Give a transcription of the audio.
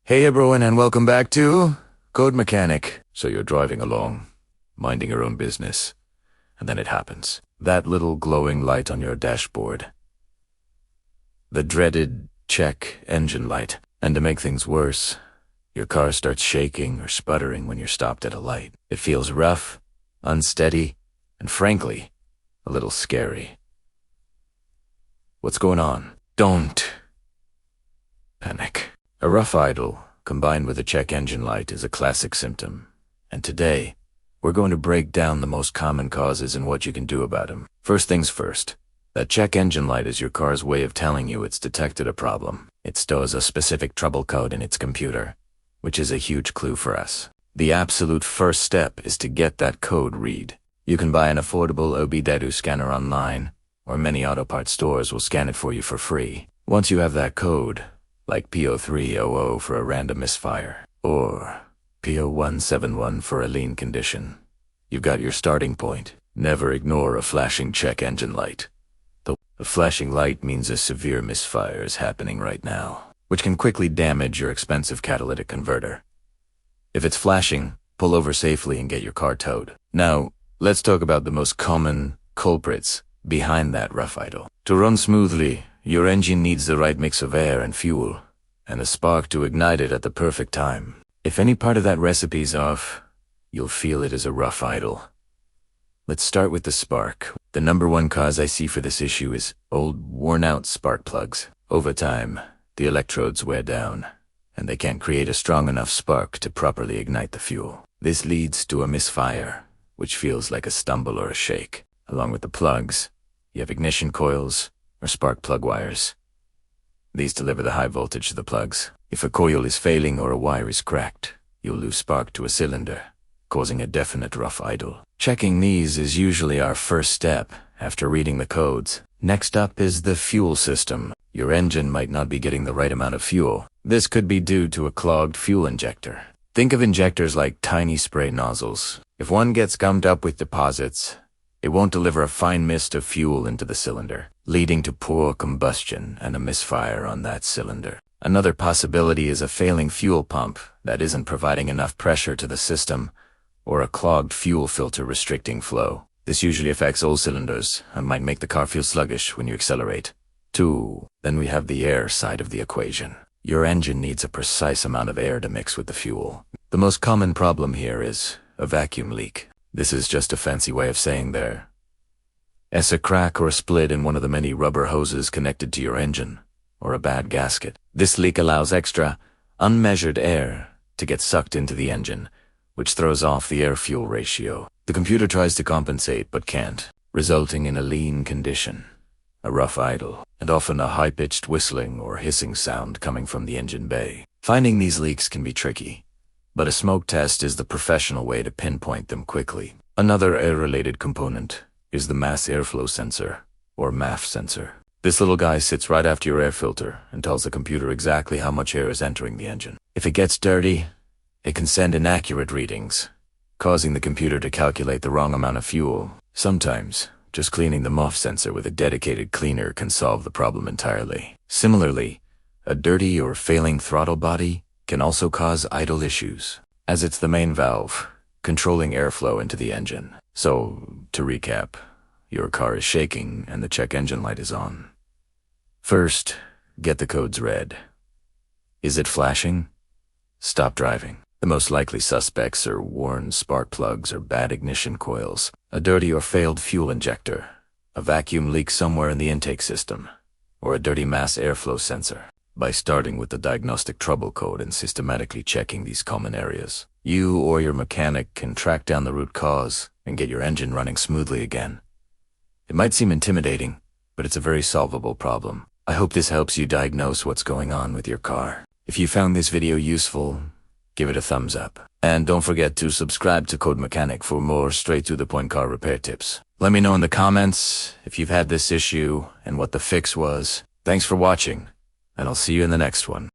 Hey everyone, and welcome back to CodeMechanic. So you're driving along, minding your own business, and then it happens. That little glowing light on your dashboard. The dreaded check engine light. And to make things worse, your car starts shaking or sputtering when you're stopped at a light. It feels rough, unsteady, and frankly, a little scary. What's going on? Don't panic. A rough idle, combined with a check engine light, is a classic symptom. And today, we're going to break down the most common causes and what you can do about them. First things first, that check engine light is your car's way of telling you it's detected a problem. It stores a specific trouble code in its computer, which is a huge clue for us. The absolute first step is to get that code read. You can buy an affordable OBDedu scanner online, or many auto parts stores will scan it for you for free. Once you have that code, like P0300 for a random misfire, or P0171 for a lean condition, you've got your starting point. Never ignore a flashing check engine light. A flashing light means a severe misfire is happening right now, which can quickly damage your expensive catalytic converter. If it's flashing, pull over safely and get your car towed. Now, let's talk about the most common culprits behind that rough idle. To run smoothly, your engine needs the right mix of air and fuel, and a spark to ignite it at the perfect time. If any part of that recipe's off, you'll feel it as a rough idle. Let's start with the spark. The number one cause I see for this issue is old, worn-out spark plugs. Over time, the electrodes wear down, and they can't create a strong enough spark to properly ignite the fuel. This leads to a misfire, which feels like a stumble or a shake. Along with the plugs, you have ignition coils, or spark plug wires. These deliver the high voltage to the plugs. If a coil is failing or a wire is cracked, you'll lose spark to a cylinder, causing a definite rough idle. Checking these is usually our first step after reading the codes. Next up is the fuel system. Your engine might not be getting the right amount of fuel. This could be due to a clogged fuel injector. Think of injectors like tiny spray nozzles. If one gets gummed up with deposits, it won't deliver a fine mist of fuel into the cylinder, leading to poor combustion and a misfire on that cylinder. Another possibility is a failing fuel pump that isn't providing enough pressure to the system, or a clogged fuel filter restricting flow. This usually affects all cylinders and might make the car feel sluggish when you accelerate. Then we have the air side of the equation. Your engine needs a precise amount of air to mix with the fuel. The most common problem here is a vacuum leak. This is just a fancy way of saying there's a crack or a split in one of the many rubber hoses connected to your engine, or a bad gasket. This leak allows extra, unmeasured air to get sucked into the engine, which throws off the air-fuel ratio. The computer tries to compensate but can't, resulting in a lean condition, a rough idle, and often a high-pitched whistling or hissing sound coming from the engine bay. Finding these leaks can be tricky, but a smoke test is the professional way to pinpoint them quickly. Another air-related component is the mass airflow sensor, or MAF sensor. This little guy sits right after your air filter and tells the computer exactly how much air is entering the engine. If it gets dirty, it can send inaccurate readings, causing the computer to calculate the wrong amount of fuel. Sometimes, just cleaning the MAF sensor with a dedicated cleaner can solve the problem entirely. Similarly, a dirty or failing throttle body can also cause idle issues, as it's the main valve controlling airflow into the engine. So, to recap, your car is shaking and the check engine light is on. First, get the codes read. Is it flashing? Stop driving. The most likely suspects are worn spark plugs or bad ignition coils, a dirty or failed fuel injector, a vacuum leak somewhere in the intake system, or a dirty mass airflow sensor. By starting with the diagnostic trouble code and systematically checking these common areas, you or your mechanic can track down the root cause and get your engine running smoothly again. It might seem intimidating, but it's a very solvable problem. I hope this helps you diagnose what's going on with your car. If you found this video useful, give it a thumbs up. And don't forget to subscribe to CodeMechanic for more straight-to-the-point car repair tips. Let me know in the comments if you've had this issue and what the fix was. Thanks for watching, and I'll see you in the next one.